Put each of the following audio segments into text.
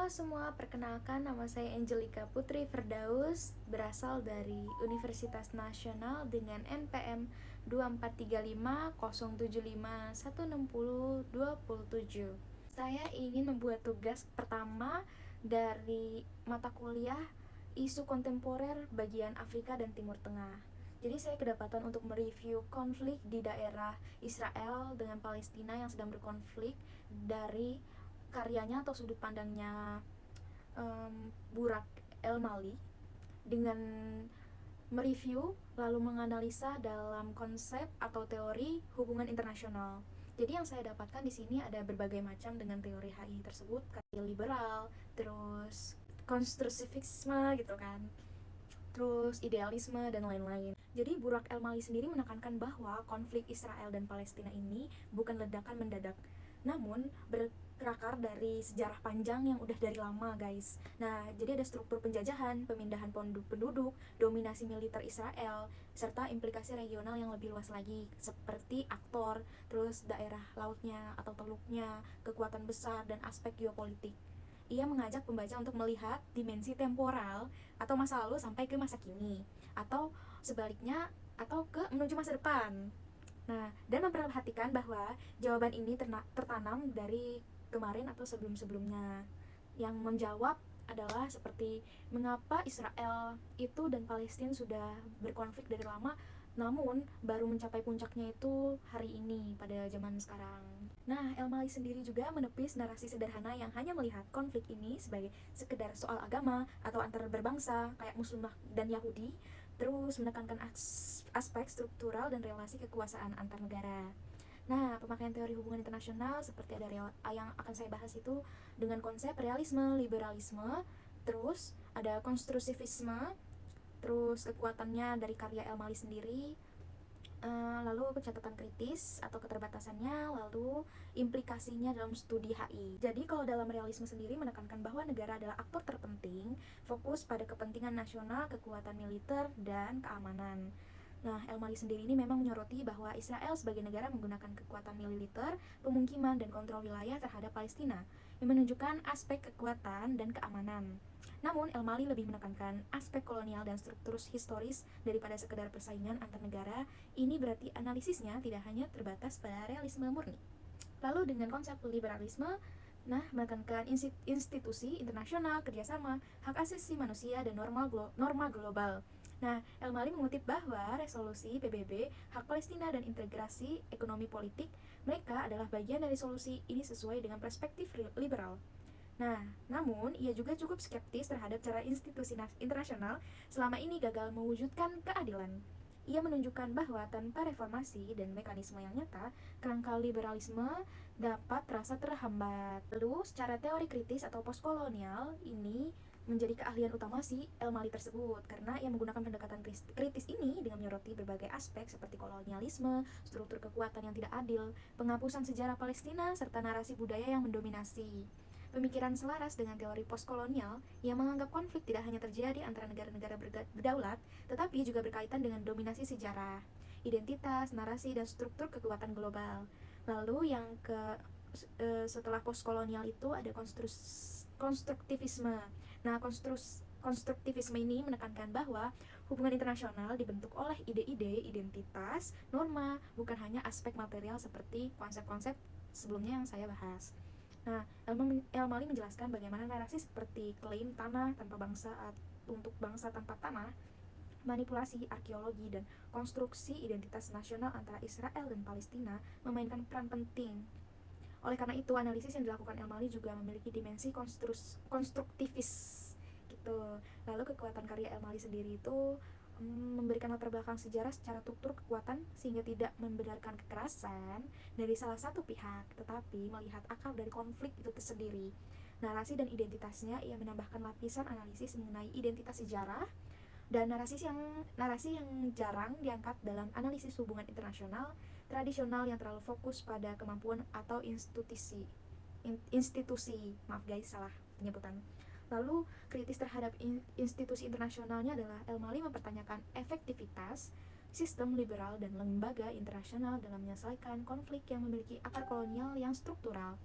Halo semua, perkenalkan nama saya Angelika Putri Firdaus, berasal dari Universitas Nasional dengan NPM 243507516027. Saya ingin membuat tugas pertama dari mata kuliah isu kontemporer bagian Afrika dan Timur Tengah. Jadi saya kedapatan untuk mereview konflik di daerah Israel dengan Palestina yang sedang berkonflik dari karyanya atau sudut pandangnya Burak El-Mali, dengan mereview lalu menganalisa dalam konsep atau teori hubungan internasional. Jadi yang saya dapatkan di sini ada berbagai macam dengan teori HI tersebut, kayak liberal, terus konstruksivisme gitu kan, terus idealisme dan lain-lain. Jadi Burak El-Mali sendiri menekankan bahwa konflik Israel dan Palestina ini bukan ledakan mendadak, namun berakar dari sejarah panjang yang udah dari lama, guys. Nah, jadi ada struktur penjajahan, pemindahan penduduk, dominasi militer Israel, serta implikasi regional yang lebih luas lagi, seperti aktor, terus daerah lautnya atau teluknya, kekuatan besar, dan aspek geopolitik. Ia mengajak pembaca untuk melihat dimensi temporal atau masa lalu sampai ke masa kini, atau sebaliknya, atau ke menuju masa depan. Nah, dan memperhatikan bahwa jawaban ini tertanam dari kemarin atau sebelum-sebelumnya. Yang menjawab adalah seperti mengapa Israel itu dan Palestina sudah berkonflik dari lama, namun baru mencapai puncaknya itu hari ini pada zaman sekarang. Nah, El-Mali sendiri juga menepis narasi sederhana yang hanya melihat konflik ini sebagai sekedar soal agama atau antar berbangsa kayak Muslim dan Yahudi, terus menekankan aspek struktural dan relasi kekuasaan antar negara. Nah, pemakaian teori hubungan internasional seperti ada yang akan saya bahas itu dengan konsep realisme, liberalisme, terus ada konstruksivisme, terus kekuatannya dari karya El-Mali sendiri, lalu catatan kritis atau keterbatasannya, lalu implikasinya dalam studi HI. Jadi kalau dalam realisme sendiri menekankan bahwa negara adalah aktor terpenting, fokus pada kepentingan nasional, kekuatan militer, dan keamanan. Nah, El-Mali sendiri ini memang menyoroti bahwa Israel sebagai negara menggunakan kekuatan militer, pemukiman, dan kontrol wilayah terhadap Palestina, yang menunjukkan aspek kekuatan dan keamanan. Namun, El-Mali lebih menekankan aspek kolonial dan struktur historis daripada sekedar persaingan antar negara. Ini berarti analisisnya tidak hanya terbatas pada realisme murni. Lalu dengan konsep liberalisme, nah, menekankan institusi internasional, kerjasama, hak asasi manusia, dan norma global. Nah, El-Mali mengutip bahwa resolusi PBB, hak Palestina, dan integrasi ekonomi politik mereka adalah bagian dari solusi ini sesuai dengan perspektif liberal. Nah, namun ia juga cukup skeptis terhadap cara institusi internasional selama ini gagal mewujudkan keadilan. Ia menunjukkan bahwa tanpa reformasi dan mekanisme yang nyata, kerangka liberalisme dapat terasa terhambat. Lalu, secara teori kritis atau postkolonial, ini menjadi keahlian utama si El-Mali tersebut, karena ia menggunakan pendekatan kritis ini dengan menyoroti berbagai aspek seperti kolonialisme, struktur kekuatan yang tidak adil, penghapusan sejarah Palestina, serta narasi budaya yang mendominasi. Pemikiran selaras dengan teori postkolonial yang menganggap konflik tidak hanya terjadi antara negara-negara berdaulat, tetapi juga berkaitan dengan dominasi sejarah, identitas, narasi, dan struktur kekuatan global. Lalu yang setelah postkolonial itu ada konstruktivisme. Nah, konstruktivisme ini menekankan bahwa hubungan internasional dibentuk oleh ide-ide, identitas, norma, bukan hanya aspek material seperti konsep-konsep sebelumnya yang saya bahas. Nah, El-Mali menjelaskan bagaimana narasi seperti klaim tanah tanpa bangsa untuk bangsa tanpa tanah, manipulasi arkeologi, dan konstruksi identitas nasional antara Israel dan Palestina memainkan peran penting. Oleh karena itu, analisis yang dilakukan El-Mali juga memiliki dimensi konstruktivis gitu. Lalu kekuatan karya El-Mali sendiri itu memberikan latar belakang sejarah secara struktur kekuatan sehingga tidak membenarkan kekerasan dari salah satu pihak, tetapi melihat akar dari konflik itu tersendiri. Narasi dan identitasnya, ia menambahkan lapisan analisis mengenai identitas sejarah dan narasi yang jarang diangkat dalam analisis hubungan internasional tradisional yang terlalu fokus pada kemampuan atau institusi, maaf guys, salah penyebutan. Lalu, kritis terhadap institusi internasionalnya adalah El-Mali mempertanyakan efektivitas sistem liberal dan lembaga internasional dalam menyelesaikan konflik yang memiliki akar kolonial yang struktural.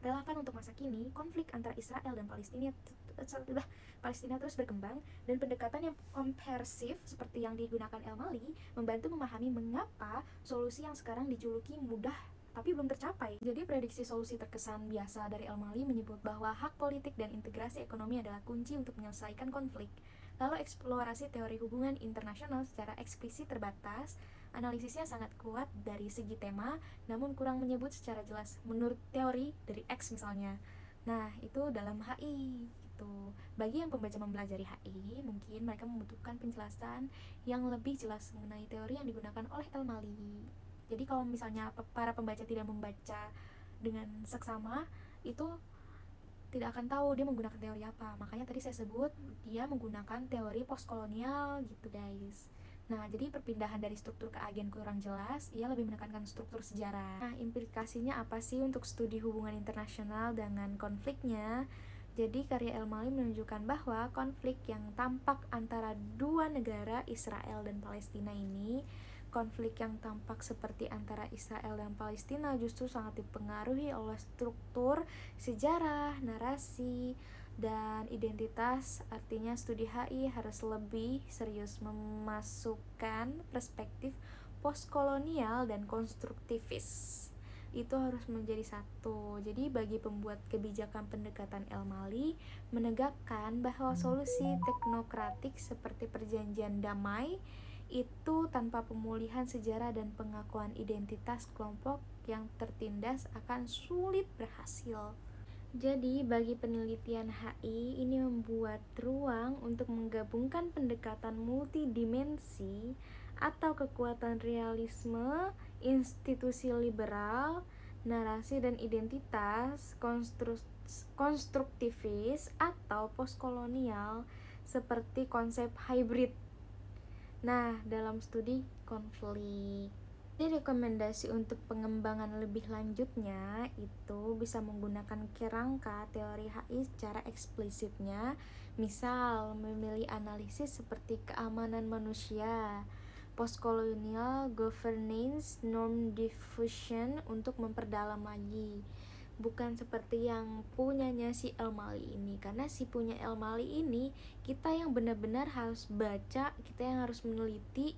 Relevan untuk masa kini, konflik antara Israel dan Palestina terus berkembang, dan pendekatan yang komprehensif seperti yang digunakan El-Mali membantu memahami mengapa solusi yang sekarang dijuluki mudah tapi belum tercapai. Jadi prediksi solusi terkesan biasa dari El-Mali menyebut bahwa hak politik dan integrasi ekonomi adalah kunci untuk menyelesaikan konflik. Lalu eksplorasi teori hubungan internasional secara eksplisit terbatas, analisisnya sangat kuat dari segi tema, namun kurang menyebut secara jelas menurut teori dari X misalnya. Nah, itu dalam HI gitu. Bagi yang pembaca mempelajari HI, mungkin mereka membutuhkan penjelasan yang lebih jelas mengenai teori yang digunakan oleh El-Mali. Jadi kalau misalnya para pembaca tidak membaca dengan seksama, itu tidak akan tahu dia menggunakan teori apa. Makanya tadi saya sebut dia menggunakan teori postkolonial gitu guys. Nah, jadi perpindahan dari struktur ke agen kurang jelas, ia lebih menekankan struktur sejarah. Nah, implikasinya apa sih untuk studi hubungan internasional dengan konfliknya? Jadi karya El-Mali menunjukkan bahwa konflik yang tampak antara dua negara, Israel dan Palestina ini, konflik yang tampak seperti antara Israel dan Palestina justru sangat dipengaruhi oleh struktur, sejarah, narasi, dan identitas. Artinya studi HI harus lebih serius memasukkan perspektif postkolonial dan konstruktivis. Itu harus menjadi satu. Jadi bagi pembuat kebijakan pendekatan El-Mali menegakkan bahwa solusi teknokratik seperti perjanjian damai itu tanpa pemulihan sejarah dan pengakuan identitas kelompok yang tertindas akan sulit berhasil. Jadi bagi penelitian HI ini membuat ruang untuk menggabungkan pendekatan multidimensi atau kekuatan realisme, institusi liberal, narasi dan identitas, konstruktivis atau postkolonial seperti konsep hybrid. Nah, dalam studi konflik, jadi rekomendasi untuk pengembangan lebih lanjutnya itu bisa menggunakan kerangka teori HI secara eksplisitnya, misal memilih analisis seperti keamanan manusia, postcolonial governance, norm diffusion untuk memperdalam lagi. Bukan seperti yang punyanya si El-Mali ini, karena si punya El-Mali ini kita yang benar-benar harus baca, kita yang harus meneliti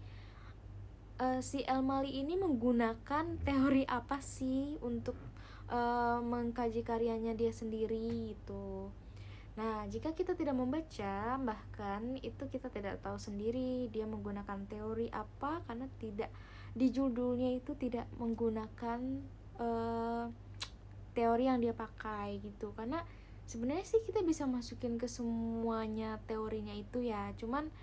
si El-Mali ini menggunakan teori apa sih untuk mengkaji karyanya dia sendiri gitu. Nah, jika kita tidak membaca, bahkan itu kita tidak tahu sendiri dia menggunakan teori apa, karena tidak di judulnya itu tidak menggunakan teori yang dia pakai gitu. Karena sebenarnya sih kita bisa masukin ke semuanya teorinya itu ya, cuman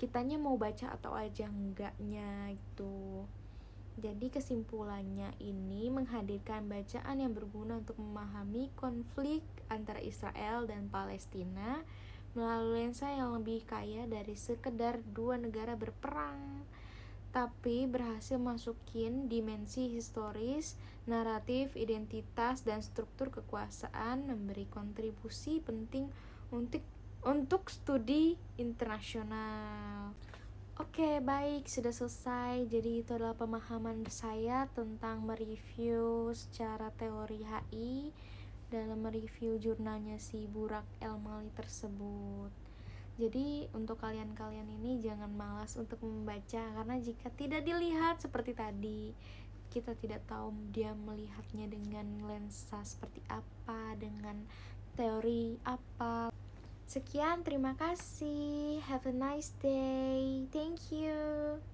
kitanya mau baca atau aja enggaknya gitu. Jadi kesimpulannya ini menghadirkan bacaan yang berguna untuk memahami konflik antara Israel dan Palestina melalui lensa yang lebih kaya dari sekedar dua negara berperang, tapi berhasil masukin dimensi historis, naratif, identitas, dan struktur kekuasaan, memberi kontribusi penting untuk studi internasional. Oke, baik, sudah selesai. Jadi itu adalah pemahaman saya tentang mereview secara teori HI dalam mereview jurnalnya si Burak El-Mali tersebut. Jadi untuk kalian-kalian ini jangan malas untuk membaca, karena jika tidak dilihat seperti tadi, kita tidak tahu dia melihatnya dengan lensa seperti apa, dengan teori apa. Sekian, terima kasih. Have a nice day. Thank you.